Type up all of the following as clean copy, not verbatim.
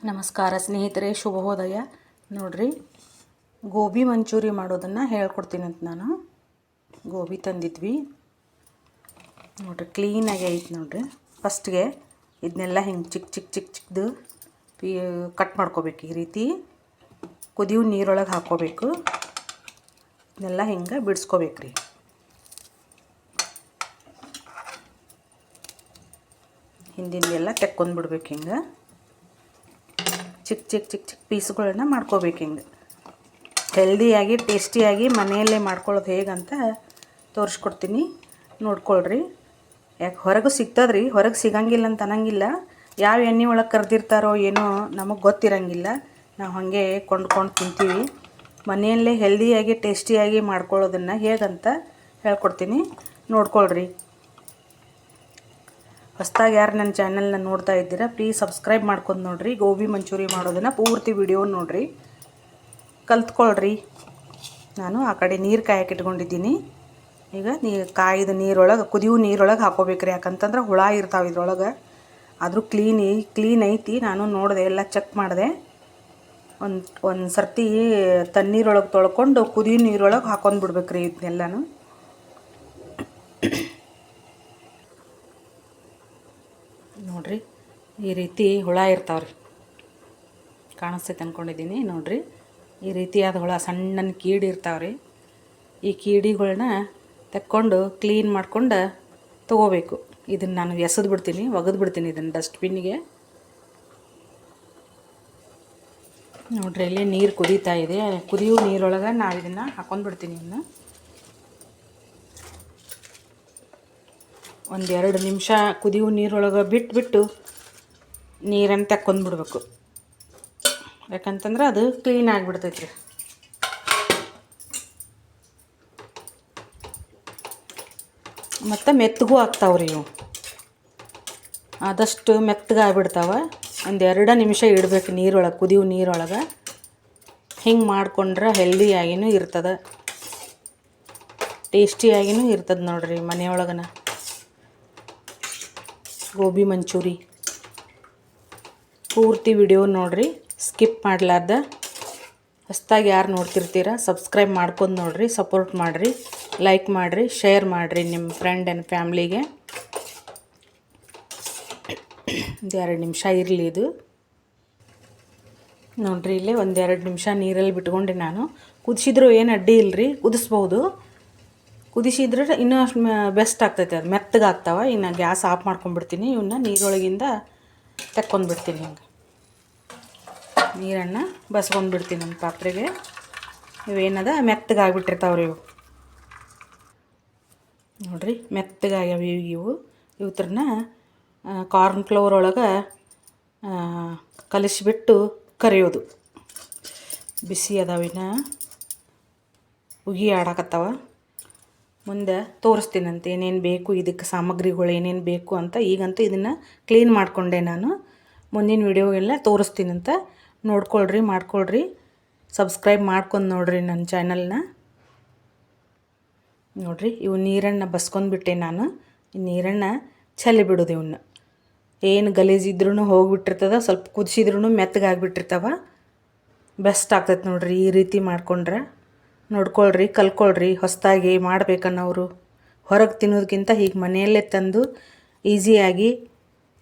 ನಮಸ್ಕಾರ ಸ್ನೇಹಿತರೆ, ಶುಭೋದಯ. ನೋಡ್ರಿ, ಗೋಬಿ ಮಂಚೂರಿ ಮಾಡೋದನ್ನು ಹೇಳ್ಕೊಡ್ತೀನಿ ಅಂತ ನಾನು. ಗೋಬಿ ತಂದಿದ್ವಿ ನೋಡ್ರಿ, ಕ್ಲೀನಾಗಿ ಐತೆ ನೋಡ್ರಿ. ಫಸ್ಟ್ಗೆ ಇದನ್ನೆಲ್ಲ ಹಿಂಗೆ ಚಿಕ್ಕದು ಕಟ್ ಮಾಡ್ಕೋಬೇಕು. ಈ ರೀತಿ ಕುದಿಯೋ ನೀರೊಳಗೆ ಹಾಕ್ಕೋಬೇಕು. ಇದನ್ನೆಲ್ಲ ಹಿಂಗೆ ಬಿಡಿಸ್ಕೋಬೇಕ್ರಿ. ಹಿಂದಿಂದೆಲ್ಲ ತೆಕ್ಕೊಂಡ್ಬಿಡ್ಬೇಕು. ಹಿಂಗೆ ಚಿಕ್ಕ ಪೀಸ್ಗಳನ್ನ ಮಾಡ್ಕೋಬೇಕು. ಹಿಂಗೆ ಹೆಲ್ದಿಯಾಗಿ ಟೇಸ್ಟಿಯಾಗಿ ಮನೆಯಲ್ಲೇ ಮಾಡ್ಕೊಳ್ಳೋದು ಹೇಗಂತ ತೋರಿಸ್ಕೊಡ್ತೀನಿ, ನೋಡ್ಕೊಳ್ರಿ. ಯಾಕೆ ಹೊರಗೆ ಸಿಗ್ತದ್ರಿ, ಹೊರಗೆ ಸಿಗಂಗಿಲ್ಲ ಅಂತ ಅನ್ನಂಗಿಲ್ಲ. ಯಾವ ಎಣ್ಣೆ ಒಳಗೆ ಕರೆದಿರ್ತಾರೋ ಏನೋ ನಮಗೆ ಗೊತ್ತಿರಂಗಿಲ್ಲ. ನಾವು ಹಾಗೆ ಕೊಂಡ್ಕೊಂಡು ತಿಂತೀವಿ. ಮನೆಯಲ್ಲೇ ಹೆಲ್ದಿಯಾಗಿ ಟೇಸ್ಟಿಯಾಗಿ ಮಾಡ್ಕೊಳ್ಳೋದನ್ನು ಹೇಗಂತ ಹೇಳ್ಕೊಡ್ತೀನಿ, ನೋಡ್ಕೊಳ್ರಿ. ಹೊಸ್ದಾಗಿ ಯಾರು ನನ್ನ ಚಾನಲ್ನ ನೋಡ್ತಾ ಇದ್ದೀರಾ, ಪ್ಲೀಸ್ ಸಬ್ಸ್ಕ್ರೈಬ್ ಮಾಡ್ಕೊಂಡು ನೋಡಿರಿ. ಗೋಬಿ ಮಂಚೂರಿ ಮಾಡೋದನ್ನು ಪೂರ್ತಿ ವಿಡಿಯೋ ನೋಡಿರಿ, ಕಲ್ತ್ಕೊಳ್ರಿ. ನಾನು ಆ ಕಡೆ ನೀರು ಕಾಯಕ್ಕೆ ಇಟ್ಕೊಂಡಿದ್ದೀನಿ. ಈಗ ಕಾಯ್ದ ನೀರೊಳಗೆ, ಕುದಿಯೋ ನೀರೊಳಗೆ ಹಾಕೋಬೇಕ್ರಿ. ಯಾಕಂತಂದ್ರೆ ಹುಳ ಇರ್ತಾವೆ ಇದ್ರೊಳಗೆ. ಆದರೂ ಕ್ಲೀನ್ ಐತಿ. ನಾನು ನೋಡಿದೆ, ಎಲ್ಲ ಚೆಕ್ ಮಾಡಿದೆ. ಒಂದು ಸರ್ತಿ ತಣ್ಣೀರೊಳಗೆ ತೊಳ್ಕೊಂಡು ಕುದಿಯೋ ನೀರೊಳಗೆ ಹಾಕೊಂಡು ಬಿಡ್ಬೇಕ್ರಿ ಇದನ್ನೆಲ್ಲನೂ. ನೋಡ್ರಿ, ಈ ರೀತಿ ಹುಳ ಇರ್ತಾವ್ರಿ. ಕಾಣಿಸ್ತೈತೆ ಅಂದ್ಕೊಂಡಿದ್ದೀನಿ. ನೋಡ್ರಿ, ಈ ರೀತಿಯಾದ ಹುಳ ಸಣ್ಣ ಕೀಡಿ ಇರ್ತಾವ್ರಿ. ಈ ಕೀಡಿಗಳನ್ನ ತೆಕ್ಕೊಂಡು ಕ್ಲೀನ್ ಮಾಡ್ಕೊಂಡು ತೊಗೋಬೇಕು. ಇದನ್ನು ನಾನು ಎಸೆದು ಬಿಡ್ತೀನಿ, ಒಗೆದು ಬಿಡ್ತೀನಿ ಇದನ್ನು ಡಸ್ಟ್ಬಿನ್ನಿಗೆ. ನೋಡ್ರಿ, ಇಲ್ಲಿ ನೀರು ಕುದೀತಾ ಇದೆ. ಕುದಿಯೋ ನೀರೊಳಗೆ ನಾವು ಇದನ್ನು ಹಾಕೊಂಡು ಬಿಡ್ತೀನಿ. ಇನ್ನು ಒಂದು 2 ನಿಮಿಷ ಕುದಿಯೋ ನೀರೊಳಗೆ ಬಿಟ್ಟು ನೀರನ್ನು ತೆಕ್ಕೊಂಡ್ಬಿಡ್ಬೇಕು. ಯಾಕಂತಂದ್ರೆ ಅದು ಕ್ಲೀನ್ ಆಗಿಬಿಡ್ತೈತ್ರಿ. ಮತ್ತು ಮೆತ್ತಗೂ ಆಗ್ತಾವ್ರಿ ಇವು. ಆದಷ್ಟು ಮೆತ್ತಗಾಗ್ಬಿಡ್ತಾವೆ. ಒಂದು 2 ನಿಮಿಷ ಇಡಬೇಕು ನೀರೊಳಗೆ, ಕುದಿಯೋ ನೀರೊಳಗೆ. ಹಿಂಗೆ ಮಾಡ್ಕೊಂಡ್ರೆ ಹೆಲ್ದಿಯಾಗಿನೂ ಇರ್ತದೆ, ಟೇಸ್ಟಿಯಾಗಿನೂ ಇರ್ತದೆ. ನೋಡ್ರಿ, ಮನೆಯೊಳಗನ ಗೋಬಿ ಮಂಚೂರಿ ಪೂರ್ತಿ ವಿಡಿಯೋ ನೋಡಿರಿ, ಸ್ಕಿಪ್ ಮಾಡಲಾರ್ದ. ಹೊಸ್ದಾಗಿ ಯಾರು ನೋಡ್ತಿರ್ತೀರ ಸಬ್ಸ್ಕ್ರೈಬ್ ಮಾಡ್ಕೊಂಡು ನೋಡಿರಿ, ಸಪೋರ್ಟ್ ಮಾಡಿರಿ, ಲೈಕ್ ಮಾಡಿರಿ, ಶೇರ್ ಮಾಡಿರಿ ನಿಮ್ಮ ಫ್ರೆಂಡ್ ಆ್ಯಂಡ್ ಫ್ಯಾಮ್ಲಿಗೆ. 2 ನಿಮಿಷ ಇರಲಿ ಇದು. ನೋಡಿರಿ, ಇಲ್ಲೇ 1-2 ನಿಮಿಷ ನೀರಲ್ಲಿ ಬಿಟ್ಕೊಂಡೆ ನಾನು. ಕುದಿಸಿದ್ರು ಏನು ಅಡ್ಡಿ ಇಲ್ಲರಿ, ಕುದಿಸ್ಬೋದು. ಕುದಿಸಿದ್ರೆ ಇನ್ನೂ ಅಷ್ಟು ಬೆಸ್ಟ್ ಆಗ್ತೈತೆ, ಅದು ಮೆತ್ತಗಾಗ್ತಾವೆ. ಇನ್ನು ಗ್ಯಾಸ್ ಆಫ್ ಮಾಡ್ಕೊಂಡ್ಬಿಡ್ತೀನಿ. ಇವನ್ನ ನೀರೊಳಗಿಂದ ತೆಕ್ಕೊಂಡ್ಬಿಡ್ತೀನಿ. ಹಿಂಗೆ ನೀರನ್ನು ಬಸ್ಕೊಂಡ್ಬಿಡ್ತೀನಿ ನಮ್ಮ ಪಾತ್ರೆಗೆ. ಇವೇನದ ಮೆತ್ತಗಾಗ್ಬಿಟ್ಟಿರ್ತಾವ್ರಿ ಇವು. ನೋಡಿರಿ, ಮೆತ್ತಗಾಗ್ಯಾವ ಇವು ಥರನ ಕಾರ್ನ್ ಫ್ಲೋರ್ ಒಳಗೆ ಕಲಿಸಿಬಿಟ್ಟು ಕರಿಯೋದು. ಬಿಸಿ ಅದಾವಿನ ಉಗಿ ಆಡಕತ್ತಾವ. ಮುಂದೆ ತೋರಿಸ್ತೀನಂತೆ ಏನೇನು ಬೇಕು, ಇದಕ್ಕೆ ಸಾಮಗ್ರಿಗಳು ಏನೇನು ಬೇಕು ಅಂತ. ಈಗಂತೂ ಇದನ್ನು ಕ್ಲೀನ್ ಮಾಡಿಕೊಂಡೆ ನಾನು. ಮುಂದಿನ ವಿಡಿಯೋಗೆಲ್ಲ ತೋರಿಸ್ತೀನಂತ, ನೋಡ್ಕೊಳ್ರಿ, ಮಾಡ್ಕೊಳ್ರಿ. ಸಬ್ಸ್ಕ್ರೈಬ್ ಮಾಡ್ಕೊಂಡು ನೋಡಿರಿ ನನ್ನ ಚಾನಲ್ನ. ನೋಡಿರಿ, ಇವು ನೀರನ್ನು ಬಸ್ಕೊಂಡ್ಬಿಟ್ಟೆ ನಾನು. ಈ ನೀರನ್ನು ಚೆಲ್ಲಿ ಬಿಡೋದು. ಇವನ್ನ ಏನು ಗಲೀಜಿದ್ರೂ ಹೋಗಿಬಿಟ್ಟಿರ್ತದೆ, ಸ್ವಲ್ಪ ಕುದಿಸಿದ್ರೂ ಮೆತ್ತಗಾಗ್ಬಿಟ್ಟಿರ್ತಾವ. ಬೆಸ್ಟ್ ಆಗ್ತೈತೆ ನೋಡಿರಿ ಈ ರೀತಿ ಮಾಡ್ಕೊಂಡ್ರೆ. ನೋಡ್ಕೊಳ್ರಿ, ಕಲ್ಕೊಳ್ರಿ. ಹೊಸದಾಗಿ ಮಾಡ್ಬೇಕನ್ನೋರು ಹೊರಗೆ ತಿನ್ನೋದಕ್ಕಿಂತ ಹೀಗೆ ಮನೆಯಲ್ಲೇ ತಂದು ಈಸಿಯಾಗಿ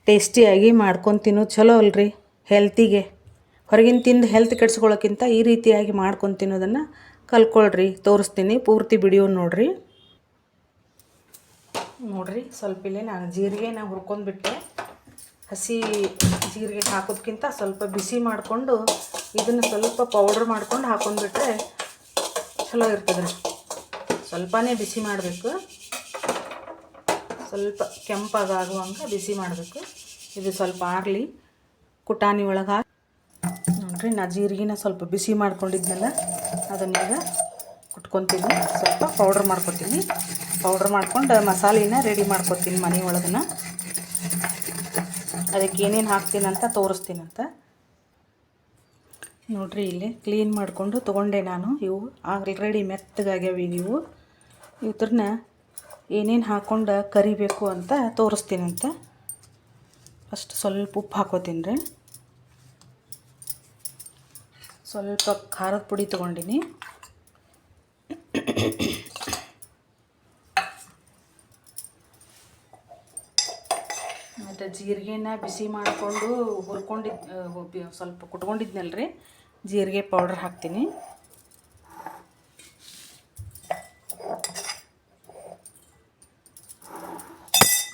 ಟೇಸ್ಟಿಯಾಗಿ ಮಾಡ್ಕೊಂಡು ತಿನ್ನೋದು ಚಲೋ ಅಲ್ರಿ ಹೆಲ್ತಿಗೆ. ಹೊರಗಿನ ತಿಂದು ಹೆಲ್ತ್ ಕೆಡ್ಸ್ಕೊಳ್ಳೋಕ್ಕಿಂತ ಈ ರೀತಿಯಾಗಿ ಮಾಡ್ಕೊಂಡು ತಿನ್ನೋದನ್ನು ಕಲ್ಕೊಳ್ರಿ. ತೋರಿಸ್ತೀನಿ, ಪೂರ್ತಿ ವಿಡಿಯೋ ನೋಡಿರಿ. ನೋಡಿರಿ, ಸ್ವಲ್ಪ ಇಲ್ಲೇ ನಾನು ಜೀರಿಗೆನ ಹುರ್ಕೊಂಡ್ಬಿಟ್ಟೆ. ಹಸಿ ಜೀರಿಗೆ ಹಾಕೋದಕ್ಕಿಂತ ಸ್ವಲ್ಪ ಬಿಸಿ ಮಾಡಿಕೊಂಡು ಇದನ್ನು ಸ್ವಲ್ಪ ಪೌಡ್ರ್ ಮಾಡ್ಕೊಂಡು ಹಾಕೊಂಡ್ಬಿಟ್ರೆ ಚಲೋ ಇರ್ತದೆ ರೀ. ಸ್ವಲ್ಪನೇ ಬಿಸಿ ಮಾಡಬೇಕು, ಸ್ವಲ್ಪ ಕೆಂಪಾಗುವಂಗೆ ಬಿಸಿ ಮಾಡಬೇಕು. ಇದು ಸ್ವಲ್ಪ ಆರಲಿ. ಕುಟಾಣಿ ಒಳಗೆ ಹಾಕಿ ನೋಡಿರಿ, ನಾ ಜೀರಿಗೆನ ಸ್ವಲ್ಪ ಬಿಸಿ ಮಾಡ್ಕೊಂಡಿದ್ನಲ್ಲ, ಅದನ್ನೀಗ ಕುಟ್ಕೊತೀನಿ. ಸ್ವಲ್ಪ ಪೌಡ್ರ್ ಮಾಡ್ಕೊತೀನಿ. ಪೌಡ್ರ್ ಮಾಡ್ಕೊಂಡು ಮಸಾಲೆನ ರೆಡಿ ಮಾಡ್ಕೊತೀನಿ ಮನೆ ಒಳಗನ. ಅದಕ್ಕೆ ಏನೇನು ಹಾಕ್ತೀನಂತ ತೋರಿಸ್ತೀನಂತ. ನೋಡಿರಿ, ಇಲ್ಲಿ ಕ್ಲೀನ್ ಮಾಡಿಕೊಂಡು ತೊಗೊಂಡೆ ನಾನು. ಇವು ಆಲ್ರೆಡಿ ಮೆತ್ತಗಾಗ್ಯಾವ. ಇವು ಥರನ ಏನೇನು ಹಾಕ್ಕೊಂಡು ಕರಿಬೇಕು ಅಂತ ತೋರಿಸ್ತೀನಂತ. ಫಸ್ಟ್ ಸ್ವಲ್ಪ ಉಪ್ಪು ಹಾಕೋತೀನಿ ರೀ. ಸ್ವಲ್ಪ ಖಾರದ ಪುಡಿ ತೊಗೊಂಡಿನಿ. ಮತ್ತು ಜೀರಿಗೆನ ಬಿಸಿ ಮಾಡಿಕೊಂಡು ಸ್ವಲ್ಪ ಕುಟ್ಕೊಂಡಿದ್ನಲ್ರಿ, ಜೀರಿಗೆ ಪೌಡ್ರ್ ಹಾಕ್ತೀನಿ.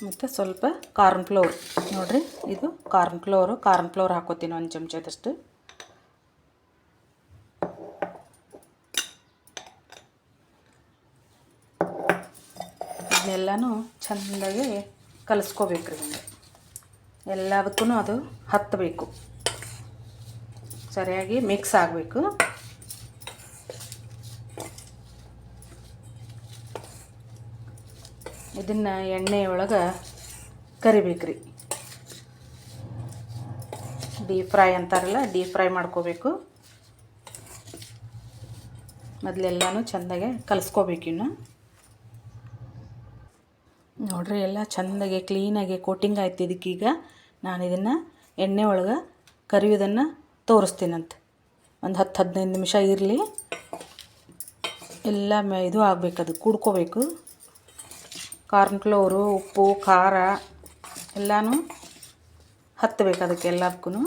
ಮತ್ತು ಸ್ವಲ್ಪ ಕಾರ್ನ್ಫ್ಲೋರ್ ನೋಡಿರಿ, ಇದು ಕಾರ್ನ್ಫ್ಲೋರ್ ಹಾಕೋತೀನಿ 1 ಚಮಚದಷ್ಟು. ಇದನ್ನೆಲ್ಲನೂ ಚೆಂದಾಗಿ ಕಲಿಸ್ಕೋಬೇಕ್ರಿ. ಹಿಂಗೆ ಎಲ್ಲದಕ್ಕೂ ಅದು ಹತ್ತಬೇಕು, ಸರಿಯಾಗಿ ಮಿಕ್ಸ್ ಆಗಬೇಕು. ಇದನ್ನು ಎಣ್ಣೆ ಒಳಗೆ ಕರಿಬೇಕ್ರಿ. ಡೀಪ್ ಫ್ರೈ ಅಂತಾರಲ್ಲ, ಡೀಪ್ ಫ್ರೈ ಮಾಡ್ಕೋಬೇಕು. ಮೊದಲೆಲ್ಲನೂ ಚೆಂದಾಗೆ ಕಲಿಸ್ಕೋಬೇಕು. ಇನ್ನು ನೋಡ್ರಿ, ಎಲ್ಲ ಚೆಂದಾಗೆ ಕ್ಲೀನಾಗಿ ಕೋಟಿಂಗ್ ಆಯ್ತು. ಇದಕ್ಕೀಗ ನಾನು ಇದನ್ನು ಎಣ್ಣೆ ಒಳಗೆ ಕರಿಯೋದನ್ನು ತೋರಿಸ್ತೀನಂತ. ಒಂದು 10-15 ನಿಮಿಷ ಇರಲಿ, ಎಲ್ಲ ಇದು ಆಗಬೇಕು, ಅದು ಕೂಡ್ಕೋಬೇಕು. ಕಾರ್ನ್ಫ್ಲೋರು, ಉಪ್ಪು, ಖಾರ ಎಲ್ಲನೂ ಹತ್ತಬೇಕು ಅದಕ್ಕೆ ಎಲ್ಲದಕ್ಕೂ.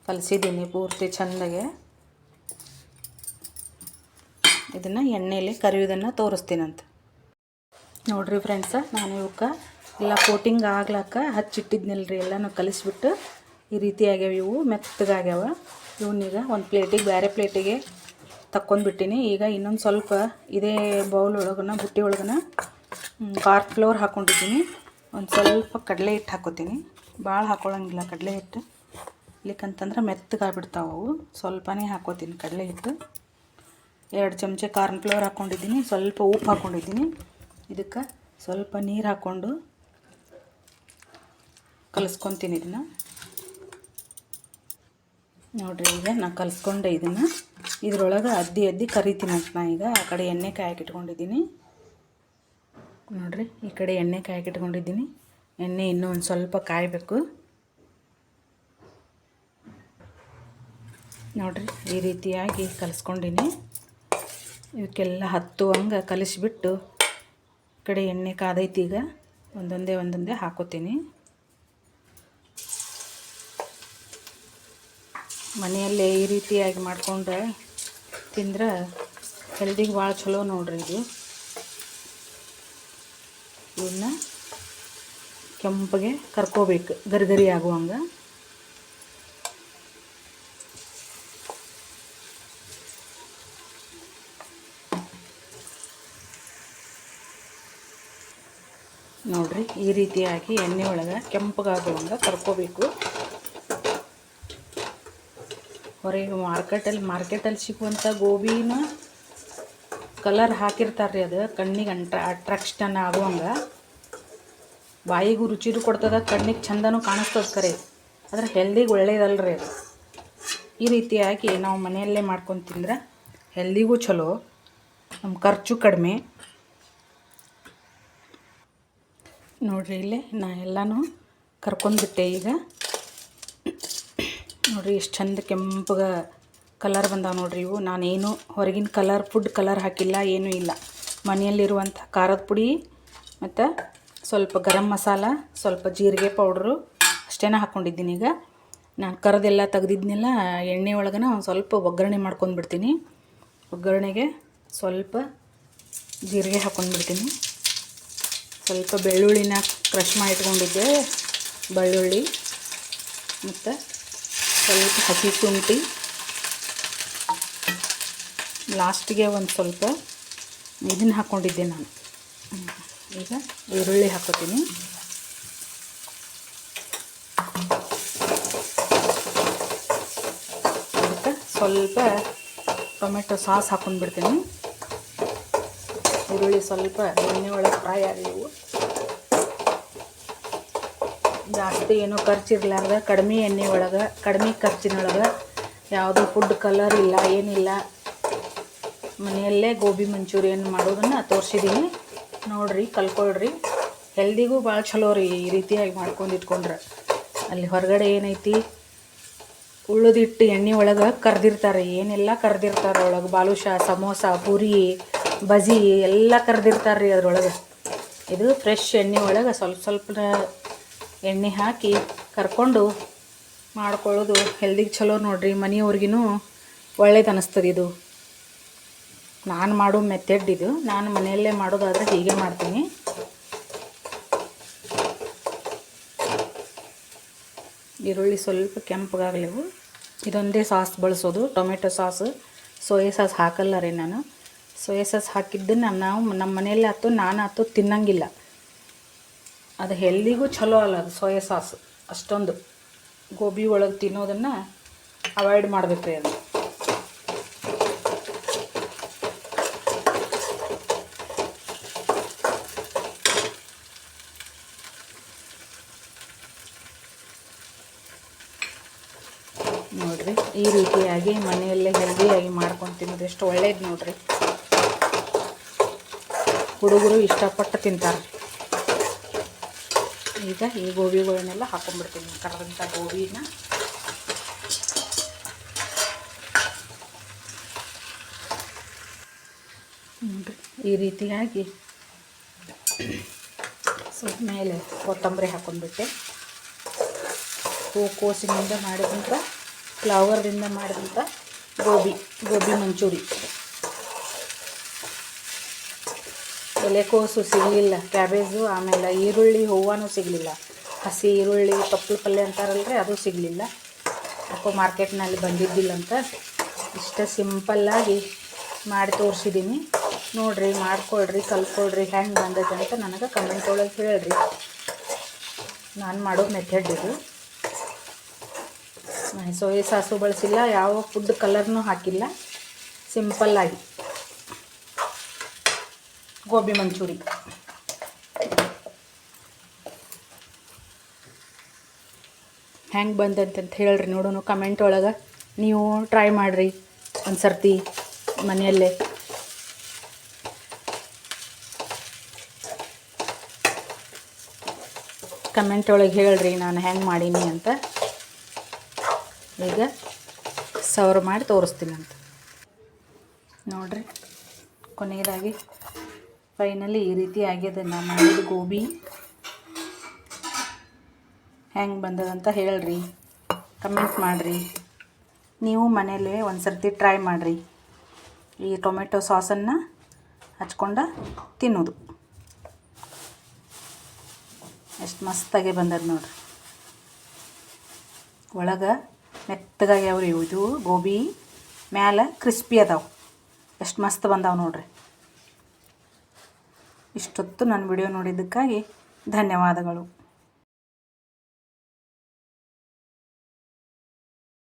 ಕಲಿಸಿದ್ದೀನಿ ಪೂರ್ತಿ ಚೆಂದಾಗೆ. ಇದನ್ನು ಎಣ್ಣೆಯಲ್ಲಿ ಕರಿಯೋದನ್ನು ತೋರಿಸ್ತೀನಂತ. ನೋಡಿರಿ ಫ್ರೆಂಡ್ಸ, ನಾನು ಇವಕ್ಕೆ ಎಲ್ಲ ಕೋಟಿಂಗ್ ಆಗ್ಲಾಕ ಹಚ್ಚಿಟ್ಟಿದ್ನಲ್ರಿ, ಎಲ್ಲನೂ ಕಲಿಸ್ಬಿಟ್ಟು ಈ ರೀತಿ ಆಗ್ಯಾವ. ಇವು ಮೆತ್ತಗಾಗ್ಯಾವ. ಇವನ್ನೀಗ ಒಂದು ಪ್ಲೇಟಿಗೆ, ಬೇರೆ ಪ್ಲೇಟಿಗೆ ತಕ್ಕೊಂಡ್ಬಿಟ್ಟಿನಿ. ಈಗ ಇನ್ನೊಂದು ಸ್ವಲ್ಪ ಇದೇ ಬೌಲ್ ಒಳಗನ, ಬುಟ್ಟಿ ಒಳಗನ ಕಾರ್ನ್ಫ್ಲೋರ್ ಹಾಕ್ಕೊಂಡಿದ್ದೀನಿ. ಒಂದು ಸ್ವಲ್ಪ ಕಡಲೆ ಹಿಟ್ಟು ಹಾಕೋತೀನಿ. ಭಾಳ ಹಾಕೊಳ್ಳೋಂಗಿಲ್ಲ ಕಡಲೆ ಹಿಟ್ಟು, ಇಲ್ಲಿಕಂತಂದ್ರೆ ಮೆತ್ತಗಾಗ್ಬಿಡ್ತಾವೆ ಅವು. ಸ್ವಲ್ಪನೇ ಹಾಕೋತೀನಿ ಕಡಲೆ ಹಿಟ್ಟು. 2 ಚಮಚ ಕಾರ್ನ್ಫ್ಲೋರ್ ಹಾಕ್ಕೊಂಡಿದ್ದೀನಿ. ಸ್ವಲ್ಪ ಉಪ್ಪು ಹಾಕ್ಕೊಂಡಿದ್ದೀನಿ. ಇದಕ್ಕೆ ಸ್ವಲ್ಪ ನೀರು ಹಾಕ್ಕೊಂಡು ಕಲಿಸ್ಕೊತೀನಿ ಇದನ್ನು. ನೋಡಿರಿ, ಈಗ ನಾನು ಕಲಿಸ್ಕೊಂಡೆ ಇದನ್ನು. ಇದರೊಳಗೆ ಅದ್ದಿ ಕರಿತೀನಿ ಅಂತ. ನಾ ಈಗ ಆ ಕಡೆ ಎಣ್ಣೆ ಕಾಯಕ್ಕೆ ಇಟ್ಕೊಂಡಿದ್ದೀನಿ. ನೋಡಿರಿ, ಈ ಕಡೆ ಎಣ್ಣೆ ಕಾಯಕ್ಕೆ ಇಟ್ಕೊಂಡಿದ್ದೀನಿ. ಎಣ್ಣೆ ಇನ್ನೂ ಒಂದು ಸ್ವಲ್ಪ ಕಾಯಬೇಕು. ನೋಡಿರಿ, ಈ ರೀತಿಯಾಗಿ ಕಲಿಸ್ಕೊಂಡಿನಿ. ಇವಕ್ಕೆಲ್ಲ ಹತ್ತುವಂಗೆ ಕಲಿಸ್ಬಿಟ್ಟು ಕಡೆ ಎಣ್ಣೆ ಕಾದೈತಿ. ಈಗ ಒಂದೊಂದೇ ಹಾಕೋತೀನಿ. ಮನೆಯಲ್ಲೇ ಈ ರೀತಿಯಾಗಿ ಮಾಡ್ಕೊಂಡು ತಿಂದ್ರೆ ಹೆಲ್ದಿಗೆ ಭಾಳ ಚಲೋ ನೋಡ್ರಿ. ಇದು ಇವನ್ನ ಕೆಂಪಗೆ ಕರ್ಕೋಬೇಕು, ಗರಿಗರಿ ಆಗುವಂಗೆ. ನೋಡಿರಿ, ಈ ರೀತಿಯಾಗಿ ಎಣ್ಣೆ ಒಳಗೆ ಕೆಂಪಗಾಗುವಂಗೆ ಕರ್ಕೋಬೇಕು. ಹೊರಗೆ ಮಾರ್ಕೆಟಲ್ಲಿ ಸಿಗುವಂಥ ಗೋಬಿನ ಕಲರ್ ಹಾಕಿರ್ತಾರೆ ರೀ, ಅದು ಕಣ್ಣಿಗೆ ಅಟ್ರಾಕ್ಷನ್ ಆಗುವಂಗೆ, ಬಾಯಿಗೂ ರುಚಿನೂ ಕೊಡ್ತದೆ, ಕಣ್ಣಿಗೆ ಚಂದನೂ ಕಾಣಿಸ್ತದೆ. ಕರೆ ಆದರೆ ಹೆಲ್ದಿಗೆ ಒಳ್ಳೇದಲ್ರಿ ಅದು. ಈ ರೀತಿಯಾಗಿ ನಾವು ಮನೆಯಲ್ಲೇ ಮಾಡ್ಕೊಂಡು ತಿಂದ್ರೆ ಹೆಲ್ದಿಗೂ ಚಲೋ, ನಮ್ಮ ಖರ್ಚು ಕಡಿಮೆ. ನೋಡಿರಿ, ಇಲ್ಲೇ ನಾ ಎಲ್ಲನೂ ಕರ್ಕೊಂಡ್ಬಿಟ್ಟೆ. ಈಗ ನೋಡಿರಿ, ಎಷ್ಟು ಚಂದ ಕೆಂಪಗೆ ಕಲರ್ ಬಂದಾವೆ ನೋಡಿರಿ ಇವು. ನಾನೇನು ಹೊರಗಿನ ಫುಡ್ ಕಲರ್ ಹಾಕಿಲ್ಲ, ಏನೂ ಇಲ್ಲ. ಮನೆಯಲ್ಲಿರುವಂಥ ಖಾರದ ಪುಡಿ ಮತ್ತು ಸ್ವಲ್ಪ ಗರಂ ಮಸಾಲ, ಸ್ವಲ್ಪ ಜೀರಿಗೆ ಪೌಡ್ರು ಅಷ್ಟೇನ ಹಾಕ್ಕೊಂಡಿದ್ದೀನಿ. ಈಗ ನಾನು ಕರೆದೆಲ್ಲ ತೆಗ್ದಿದ್ನೆಲ್ಲ ಎಣ್ಣೆ ಒಳಗನ ಒಂದು ಸ್ವಲ್ಪ ಒಗ್ಗರಣೆ ಮಾಡ್ಕೊಂಡ್ಬಿಡ್ತೀನಿ. ಒಗ್ಗರಣೆಗೆ ಸ್ವಲ್ಪ ಜೀರಿಗೆ ಹಾಕ್ಕೊಂಡ್ಬಿಡ್ತೀನಿ. ಸ್ವಲ್ಪ ಬೆಳ್ಳುಳ್ಳಿನ ಕ್ರಷ್ ಮಾಡಿ ಇಟ್ಕೊಂಡಿದ್ದೆ, ಬೆಳ್ಳುಳ್ಳಿ ಮತ್ತು ಸ್ವಲ್ಪ ಹಸಿ ಶುಂಠಿ, ಲಾಸ್ಟಿಗೆ ಒಂದು ಸ್ವಲ್ಪ ಇದನ್ನು ಹಾಕ್ಕೊಂಡಿದ್ದೆ ನಾನು. ಈಗ ಈರುಳ್ಳಿ ಹಾಕೋತೀನಿ. ಅದಕ್ಕೆ ಸ್ವಲ್ಪ ಟೊಮೆಟೊ ಸಾಸ್ ಹಾಕ್ಕೊಂಡ್ಬಿಡ್ತೀನಿ. ಈರುಳ್ಳಿ ಸ್ವಲ್ಪ ಎಣ್ಣೆ ಒಳಗೆ ಫ್ರೈ ಆಗಿವು. ಜಾಸ್ತಿ ಏನೂ ಖರ್ಚಿರ್ಲಾರ್ದ ಕಡಿಮೆ ಎಣ್ಣೆ ಒಳಗೆ, ಕಡಿಮೆ ಖರ್ಚಿನೊಳಗೆ, ಯಾವುದೂ ಫುಡ್ ಕಲರ್ ಇಲ್ಲ, ಏನಿಲ್ಲ, ಮನೆಯಲ್ಲೇ ಗೋಬಿ ಮಂಚೂರಿಯನ್ ಮಾಡೋದನ್ನು ತೋರಿಸಿದ್ದೀನಿ. ನೋಡಿರಿ, ಕಲ್ಕೊಳ್ರಿ. ಹೆಲ್ದಿಗೂ ಭಾಳ ಚಲೋ ರೀ ಈ ರೀತಿಯಾಗಿ ಮಾಡ್ಕೊಂಡು ಇಟ್ಕೊಂಡ್ರೆ. ಅಲ್ಲಿ ಹೊರಗಡೆ ಏನೈತಿ ಉಳ್ಳದಿಟ್ಟು ಎಣ್ಣೆ ಒಳಗೆ ಕರ್ದಿರ್ತಾರೆ, ಏನೆಲ್ಲ ಕರ್ದಿರ್ತಾರೆ ಒಳಗೆ. ಬಾಲುಷಾ, ಸಮೋಸ, ಪೂರಿ, ಬಜಿ ಎಲ್ಲ ಕರ್ದಿರ್ತಾರೆ ರೀ ಅದ್ರೊಳಗೆ. ಇದು ಫ್ರೆಶ್ ಎಣ್ಣೆ ಒಳಗೆ ಸ್ವಲ್ಪ ಸ್ವಲ್ಪ ಎಣ್ಣೆ ಹಾಕಿ ಕರ್ಕೊಂಡು ಮಾಡ್ಕೊಳ್ಳೋದು ಹೆಲ್ದಿಗೆ ಚಲೋ ನೋಡಿರಿ. ಮನೆಯವ್ರಿಗೂ ಒಳ್ಳೇದು ಅನ್ನಿಸ್ತದೆ ಇದು. ನಾನು ಮಾಡೋ ಮೆಥಡ್ ಇದು. ನಾನು ಮನೆಯಲ್ಲೇ ಮಾಡೋದಾದರೆ ಹೀಗೆ ಮಾಡ್ತೀನಿ. ಈರುಳ್ಳಿ ಸ್ವಲ್ಪ ಕೆಂಪಗಾಗಲಿವು. ಇದೊಂದೇ ಸಾಸ್ ಬಳಸೋದು, ಟೊಮೆಟೊ ಸಾಸು. ಸೋಯಾ ಸಾಸ್ ಹಾಕಲ್ಲ ರೀ ನಾನು. ಸೋಯಾ ಸಾಸ್ ಹಾಕಿದ್ದನ್ನು ನಾವು ನಮ್ಮ ಮನೆಯಲ್ಲೇ ಆಯ್ತು, ನಾನು ಆಯ್ತು ತಿನ್ನಂಗಿಲ್ಲ. ಅದು ಹೆಲ್ದಿಗೂ ಚಲೋ ಅಲ್ಲ ಅದು ಸೋಯಾ ಸಾಸ್. ಅಷ್ಟೊಂದು ಗೋಬಿ ಒಳಗೆ ತಿನ್ನೋದನ್ನು ಅವಾಯ್ಡ್ ಮಾಡಬೇಕು ರೀ ಅದು. ನೋಡಿರಿ, ಈ ರೀತಿಯಾಗಿ ಮನೆಯಲ್ಲೇ ಹೆಲ್ದಿಯಾಗಿ ಮಾಡ್ಕೊಂಡು ತಿನ್ನೋದು ಎಷ್ಟು ಒಳ್ಳೇದು ನೋಡಿರಿ. ಹುಡುಗರು ಇಷ್ಟಪಟ್ಟು ತಿಂತಾರೆ. ಈಗ ಈ ಗೋಬಿಗಳನ್ನೆಲ್ಲ ಹಾಕೊಂಡ್ಬಿಡ್ತೀನಿ, ಕರ್ದಂಥ ಗೋಬಿನ. ನೋಡಿರಿ, ಈ ರೀತಿಯಾಗಿ ಸ್ವಲ್ಪ ಮೇಲೆ ಕೊತ್ತಂಬರಿ ಹಾಕೊಂಡ್ಬಿಟ್ಟೆ. ಹೂಕೋಸಿನಿಂದ ಮಾಡಿದಂಥ, ಫ್ಲವರ್ದಿಂದ ಮಾಡಿದಂಥ ಗೋಬಿ ಮಂಚೂರಿ. ಎಲೆಕೋಸು ಸಿಗಲಿಲ್ಲ, ಕ್ಯಾಬೇಜು, ಆಮೇಲೆ ಈರುಳ್ಳಿ ಹೂವನೂ ಸಿಗಲಿಲ್ಲ. ಹಸಿ ಈರುಳ್ಳಿ ತೊಪ್ಪಲು ಪಲ್ಯ ಅಂತಾರಲ್ರಿ, ಅದು ಸಿಗಲಿಲ್ಲ. ಯಾಕೋ ಮಾರ್ಕೆಟ್ನಲ್ಲಿ ಬಂದಿದ್ದಿಲ್ಲ ಅಂತ ಇಷ್ಟ ಸಿಂಪಲ್ಲಾಗಿ ಮಾಡಿ ತೋರಿಸಿದ್ದೀನಿ. ನೋಡಿರಿ, ಮಾಡ್ಕೊಳ್ರಿ, ಕಲ್ತ್ಕೊಳ್ರಿ. ಹೆಂಗೆ ಬಂದೈತೆ ಅಂತ ನನಗೆ ಕಮೆಂಟ್ ಒಳಗೆ ಹೇಳ್ರಿ. ನಾನು ಮಾಡೋ ಮೆಥಡ್ ಇದು. ಸೋಯಾ ಸಾಸು ಬಳಸಿಲ್ಲ, ಯಾವ ಫುಡ್ ಕಲರ್ನೂ ಹಾಕಿಲ್ಲ. ಸಿಂಪಲ್ಲಾಗಿ ಗೋಬಿ ಮಂಚೂರಿ. ಹೆಂಗೆ ಬಂದಂತಂತ ಹೇಳ್ರಿ, ನೋಡೋಣ ಕಮೆಂಟ್ ಒಳಗೆ. ನೀವು ಟ್ರೈ ಮಾಡಿರಿ ಒಂದು ಸರ್ತಿ ಮನೆಯಲ್ಲೇ. ಕಮೆಂಟ್ ಒಳಗೆ ಹೇಳ್ರಿ ನಾನು ಹೆಂಗೆ ಮಾಡೀನಿ ಅಂತ. ಈಗ ಸರ್ವ್ ಮಾಡಿ ತೋರಿಸ್ತೀನಿ ಅಂತ. ನೋಡಿರಿ, ಕೊನೆಯದಾಗಿ ಫೈನಲಿ ಈ ರೀತಿ ಆಗ್ಯದ. ನಾನು ಮಾಡಿದ ಗೋಬಿ ಹೆಂಗೆ ಬಂದದಂತ ಹೇಳ್ರಿ, ಕಮೆಂಟ್ ಮಾಡಿರಿ. ನೀವು ಮನೇಲಿ ಒಂದು ಸರ್ತಿ ಟ್ರೈ ಮಾಡಿರಿ. ಈ ಟೊಮೆಟೊ ಸಾಸನ್ನು ಹಚ್ಕೊಂಡು ತಿನ್ನೋದು ಎಷ್ಟು ಮಸ್ತಾಗಿ ಬಂದದ ನೋಡಿರಿ. ಒಳಗೆ ಮೆತ್ತಗಾಗ್ಯಾವ್ರಿ ಇದು ಗೋಬಿ, ಮ್ಯಾಲೆ ಕ್ರಿಸ್ಪಿ ಅದಾವೆ. ಎಷ್ಟು ಮಸ್ತ್ ಬಂದಾವೆ ನೋಡಿರಿ. ಇಷ್ಟೊತ್ತು ನನ್ನ ವಿಡಿಯೋ ನೋಡಿದ್ದಕ್ಕಾಗಿ ಧನ್ಯವಾದಗಳು.